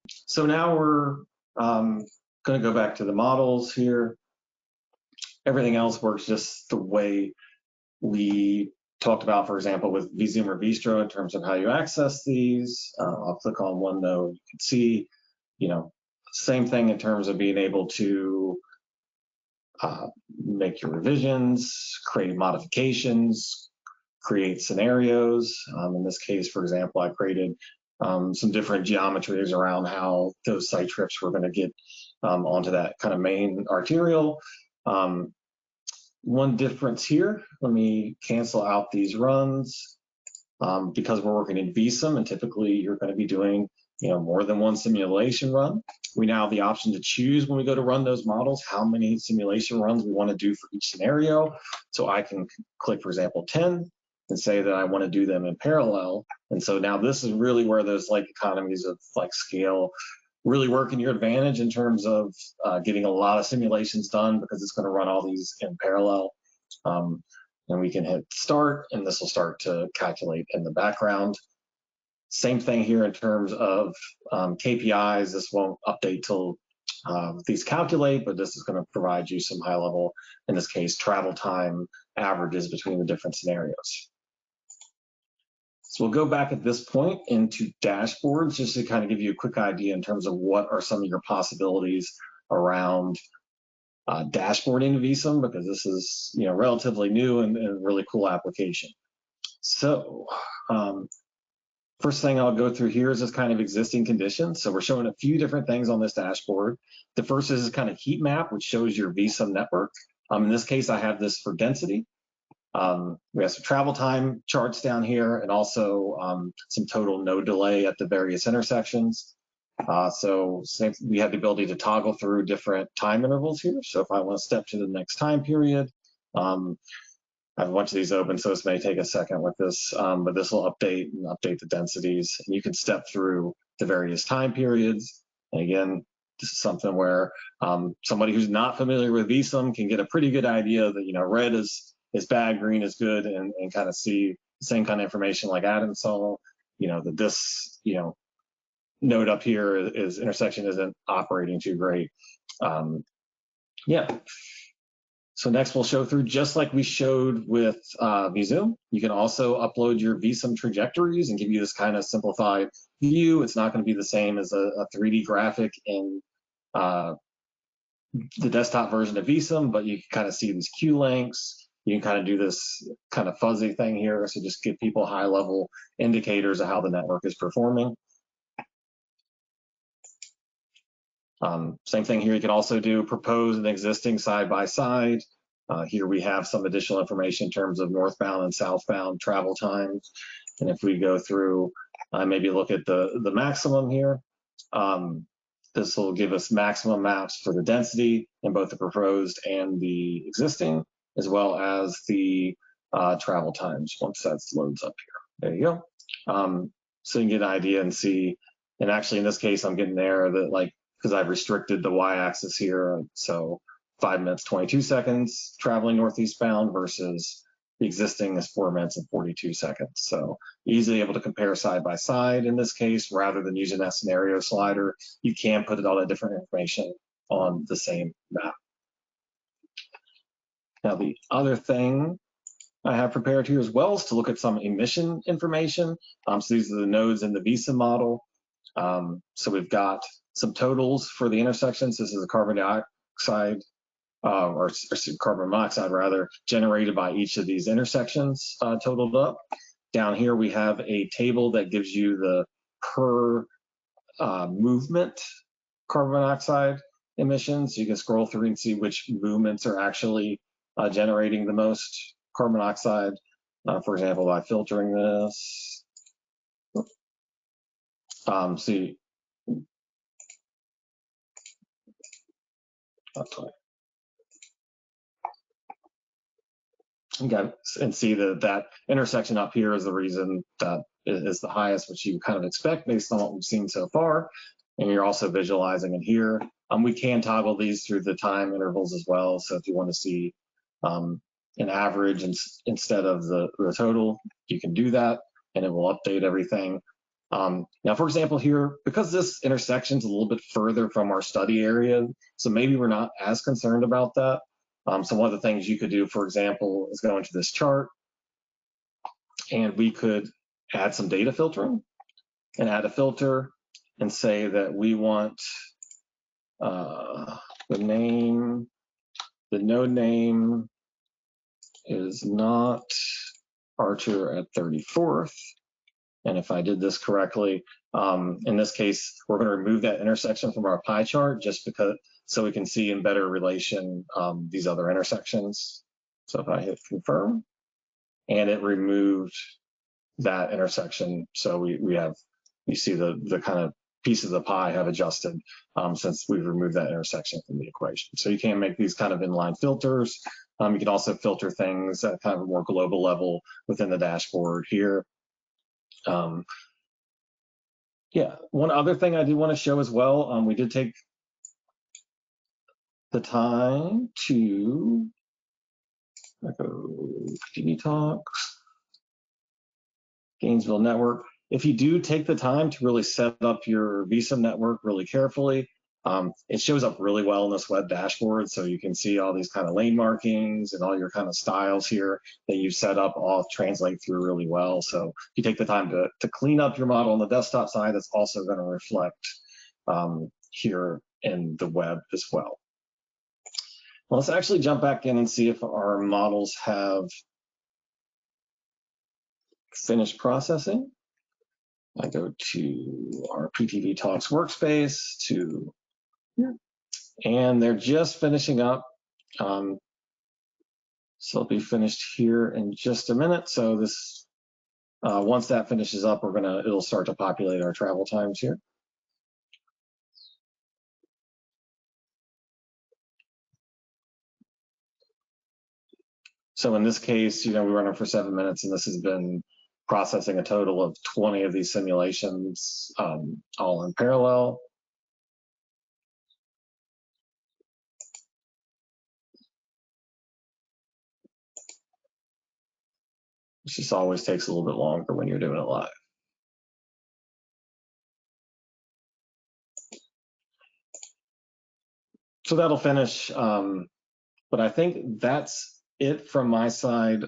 So now we're going to go back to the models here. Everything else works just the way we talked about, for example, with Vissim or Vistro in terms of how you access these. I'll click on one node. You can see, same thing in terms of being able to make your revisions, create modifications, create scenarios. In this case, for example, I created some different geometries around how those site trips were going to get onto that kind of main arterial. One difference here, let me cancel out these runs because we're working in Vissim, and typically you're going to be doing more than one simulation run. We now have the option to choose when we go to run those models how many simulation runs we want to do for each scenario. So I can click, for example, 10 and say that I want to do them in parallel. And so now this is really where those economies of scale really work in your advantage in terms of getting a lot of simulations done, because it's going to run all these in parallel. And we can hit start, and this will start to calculate in the background. Same thing here in terms of KPIs. This won't update till these calculate, but this is going to provide you some high level, in this case, travel time averages between the different scenarios. So we'll go back at this point into dashboards just to kind of give you a quick idea in terms of what are some of your possibilities around dashboarding in Vissim, because this is relatively new and a really cool application. So first thing I'll go through here is this kind of existing conditions. So we're showing a few different things on this dashboard. The first is this kind of heat map, which shows your Vissim network. In this case, I have this for density. We have some travel time charts down here, and also some total node delay at the various intersections. So we have the ability to toggle through different time intervals here. So if I want to step to the next time period, I have a bunch of these open, so this may take a second with this, but this will update the densities, and you can step through the various time periods. And again, this is something where somebody who's not familiar with Vissim can get a pretty good idea that red is bad, green is good, and kind of see the same kind of information like Adam saw, that this, node up here is intersection isn't operating too great. Yeah. So next we'll show through, just like we showed with Vissim, you can also upload your Vissim trajectories and give you this kind of simplified view. It's not going to be the same as a 3D graphic in the desktop version of Vissim, but you can kind of see these Q lengths. You can kind of do this kind of fuzzy thing here, so just give people high-level indicators of how the network is performing. Same thing here, you can also do propose and existing side-by-side. Here we have some additional information in terms of northbound and southbound travel times. And if we go through, maybe look at the maximum here, this will give us maximum maps for the density in both the proposed and the existing, as well as the travel times once that loads up here. There you go. So you can get an idea and see, and actually in this case, I'm getting there that because I've restricted the y-axis here, so 5 minutes, 22 seconds traveling northeast bound versus the existing is 4 minutes and 42 seconds. So easily able to compare side by side in this case, rather than using that scenario slider. You can put all that different information on the same map. Now, the other thing I have prepared here as well is to look at some emission information. So these are the nodes in the Vissim model. So we've got some totals for the intersections. This is a carbon dioxide, or carbon monoxide rather, generated by each of these intersections totaled up. Down here we have a table that gives you the per movement carbon monoxide emissions. You can scroll through and see which movements are actually generating the most carbon monoxide. For example, by filtering this. See, okay, and see that intersection up here is the reason that is the highest, which you kind of expect based on what we've seen so far. And you're also visualizing it here. We can toggle these through the time intervals as well. So if you want to see an average instead of the total, you can do that, and it will update everything. Now, for example, here, because this intersection is a little bit further from our study area, so maybe we're not as concerned about that. So one of the things you could do, for example, is go into this chart, and we could add some data filtering and add a filter and say that we want the node name is not Archer at 34th. And if I did this correctly, in this case, we're going to remove that intersection from our pie chart just because, so we can see in better relation these other intersections. So if I hit confirm, and it removed that intersection, so we have, you see the kind of pieces of the pie have adjusted since we've removed that intersection from the equation. So you can make these kind of inline filters. You can also filter things at kind of a more global level within the dashboard here. Yeah, one other thing I do want to show as well, we did take the time to go PTV Talks, Gainesville Network. If you do take the time to really set up your Vissim network really carefully, it shows up really well in this web dashboard. So you can see all these kind of lane markings and all your kind of styles here that you set up all translate through really well. So if you take the time to clean up your model on the desktop side, it's also going to reflect here in the web as well. Well, let's actually jump back in and see if our models have finished processing. I go to our PTV Talks workspace to here, and they're just finishing up. So it'll be finished here in just a minute. So this, once that finishes up, it'll start to populate our travel times here. So in this case, we run it for 7 minutes, and this has been processing a total of 20 of these simulations, all in parallel. It just always takes a little bit longer when you're doing it live. So that'll finish, but I think that's it from my side